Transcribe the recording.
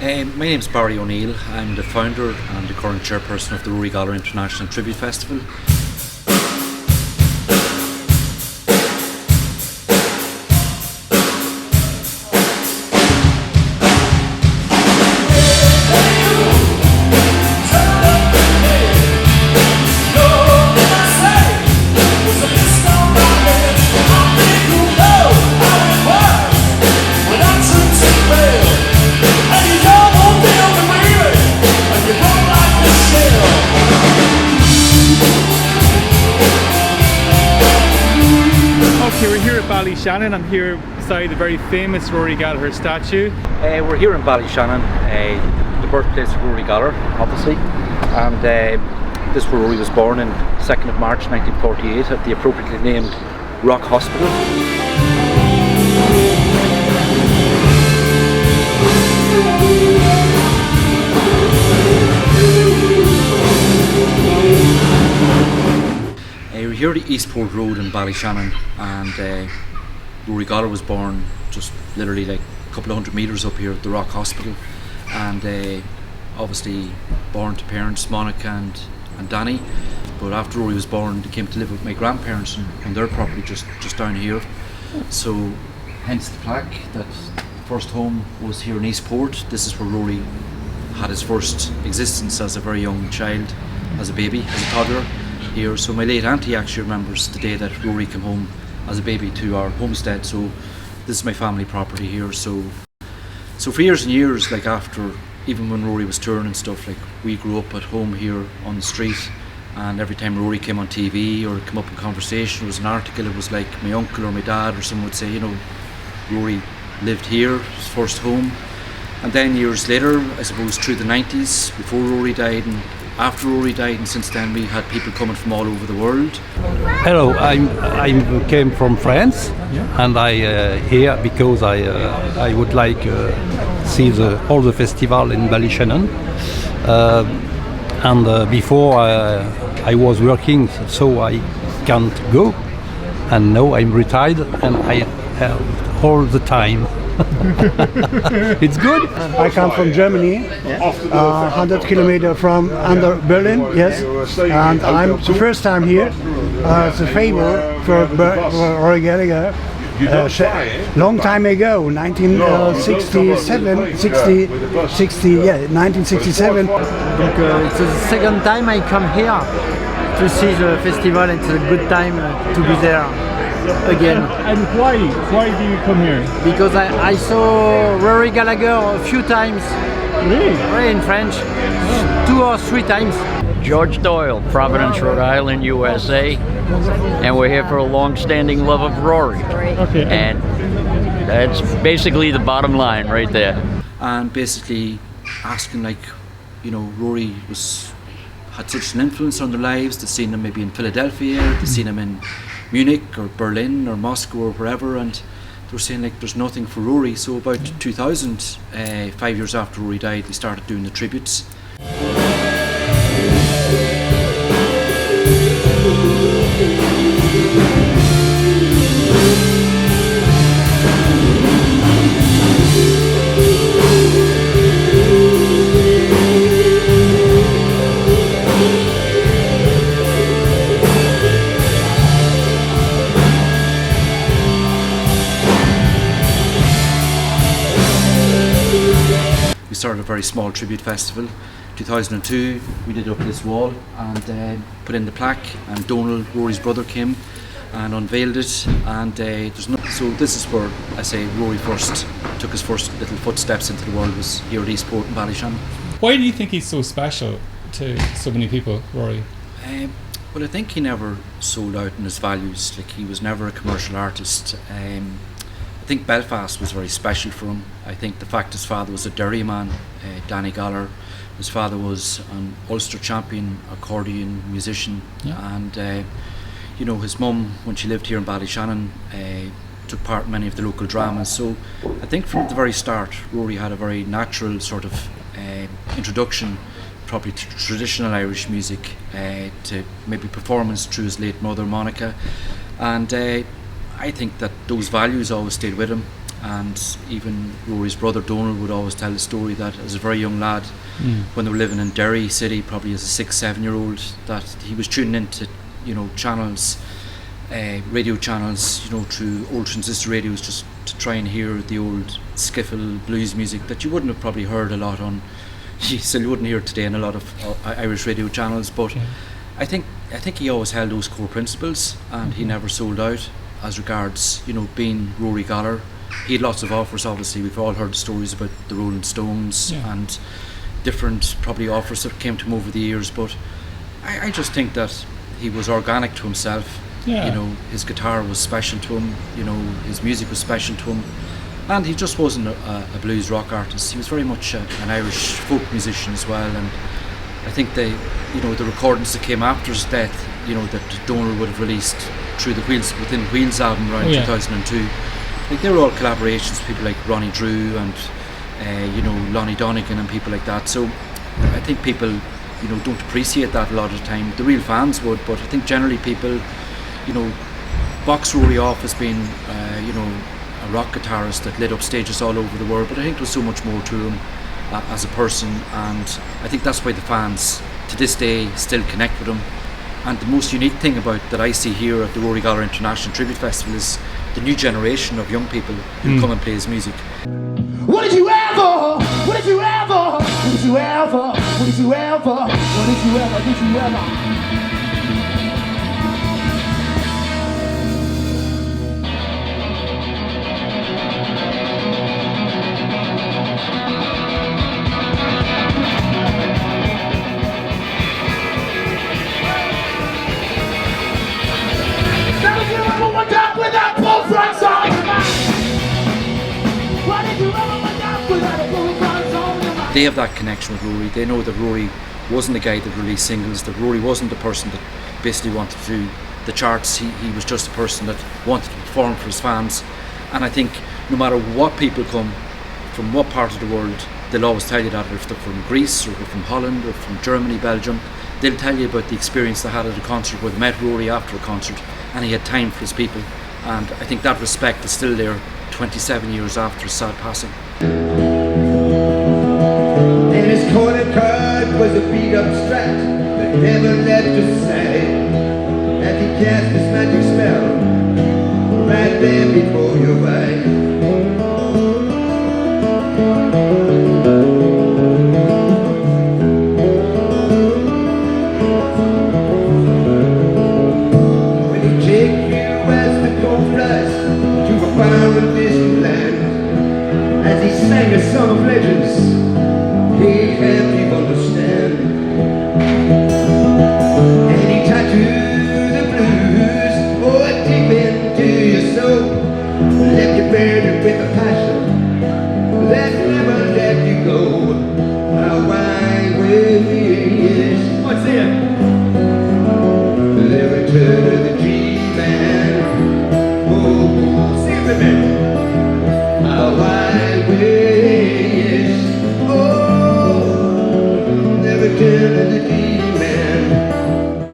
My name's Barry O'Neill. I'm the founder and the current chairperson of the Rory Gallagher International Tribute Festival. We're here at Ballyshannon. I'm here beside the very famous Rory Gallagher statue. We're here in Ballyshannon, the birthplace of Rory Gallagher, obviously, and this is where Rory was born in 2nd of March 1948 at the appropriately named Rock Hospital. We're here at Eastport Road in Ballyshannon, and Rory Gallagher was born just literally like a couple of hundred metres up here at the Rock Hospital, and obviously born to parents Monica and Danny. But after Rory was born, they came to live with my grandparents on their property just down here. So hence the plaque that first home was here in Eastport. This is where Rory had his first existence as a very young child, as a baby, as a toddler here. So my late auntie actually remembers the day that Rory came home as a baby to our homestead. So this is my family property here. So for years and years, like after, even when Rory was touring and stuff, like we grew up at home here on the street, and every time Rory came on TV or came up in conversation, it was an article, it was like my uncle or my dad or someone would say, you know, Rory lived here, his first home. And then years later, I suppose through the 90s, before Rory died and after Rory died, and since then we had people coming from all over the world. Hello, I came from France, and I here because I would like see all the festival in Ballyshannon. And before I was working, so I can't go, and now I'm retired and I have all the time. It's good. I come from Germany, 100 kilometers from under Berlin, yes, and I'm the first time here. It's a favor for Rory Gallagher. Long time ago, 1967, 60, yeah, 1967. It's the second time I come here to see the festival. It's a good time to be there again. And why do you come here? Because I saw Rory Gallagher a few times. Really? In French, 2 or 3 times. George Doyle, Providence, Rhode Island, USA, and we're here for a long-standing love of Rory. Okay. And that's basically the bottom line right there. And basically asking, like, you know, Rory had such an influence on their lives. They'd seen him maybe in Philadelphia, they'd seen him in Munich or Berlin or Moscow or wherever, and they were saying like there's nothing for Rory. So about 2000, 5 years after Rory died, they started doing the tributes. We started a very small tribute festival. 2002 we did up this wall and put in the plaque, and Donald, Rory's brother, came and unveiled it, and so this is where I say Rory first took his first little footsteps into the world, was here at Eastport in Ballyshannon. Why do you think he's so special to so many people, Rory? Well, I think he never sold out in his values. Like, he was never a commercial artist. I think Belfast was very special for him. I think the fact his father was a dairyman, Danny Gallagher. His father was an Ulster champion accordion musician, and you know, his mum, when she lived here in Ballyshannon, took part in many of the local dramas. So I think from the very start, Rory had a very natural sort of introduction, probably to traditional Irish music, to maybe performance through his late mother Monica, and I think that those values always stayed with him. And even Rory's brother Donald would always tell the story that as a very young lad, when they were living in Derry City, probably as a 6-7-year-old, that he was tuning into, channels, radio channels, through old transistor radios, just to try and hear the old skiffle blues music that you wouldn't have probably heard a lot on. You still wouldn't hear it today in a lot of Irish radio channels, but I think he always held those core principles, and he never sold out as regards, being Rory Gallagher. He had lots of offers, obviously. We've all heard stories about the Rolling Stones and different probably offers that came to him over the years, but I just think that he was organic to himself. His guitar was special to him, his music was special to him, and he just wasn't a blues rock artist. He was very much an Irish folk musician as well. And I think the recordings that came after his death, that Donald would have released through the Within Wheels album around 2002, like they were all collaborations with people like Ronnie Drew and Lonnie Donegan and people like that. So I think people don't appreciate that a lot of the time. The real fans would, but I think generally people box Rory off as being a rock guitarist that lit up stages all over the world, but I think there was so much more to him as a person, and I think that's why the fans to this day still connect with him. And the most unique thing about that I see here at the Rory Gallagher International Tribute Festival is the new generation of young people who come and play his music. What did you ever? What did you ever? What did you ever? What did you ever? What did you ever? Did you ever? They have that connection with Rory. They know that Rory wasn't the guy that released singles, that Rory wasn't the person that basically wanted to do the charts. He was just a person that wanted to perform for his fans. And I think no matter what people come from what part of the world, they'll always tell you that, if they're from Greece or from Holland or from Germany, Belgium, they'll tell you about the experience they had at a concert where they met Rory after a concert and he had time for his people. And I think that respect is still there 27 years after his sad passing. And his corner card was a beat-up strat that never left his side. And he cast his magic spell right there before your eyes. When he take you as the gold flies to a far and distant land, as he sang a song of legends he helped you understand. And he tattooed the blues deep into your soul, left you burning with a passion